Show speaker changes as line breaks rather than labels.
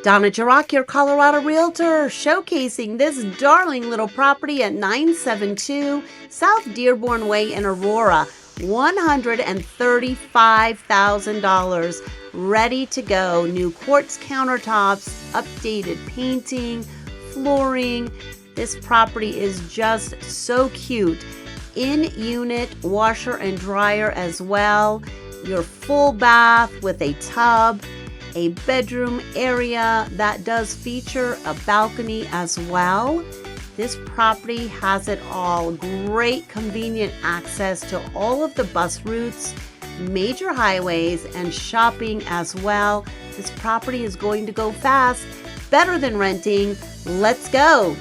Donna Jarock, your Colorado Realtor, showcasing this darling little property at 972 South Dearborn Way in Aurora. $135,000, ready to go. New quartz countertops, updated painting, flooring. This property is just so cute. In-unit washer and dryer as well. Your full bath with a tub. A bedroom area that does feature a balcony as well. This property has it all. Great convenient access to all of the bus routes, major highways, and shopping as well. This property is going to go fast, better than renting. Let's go.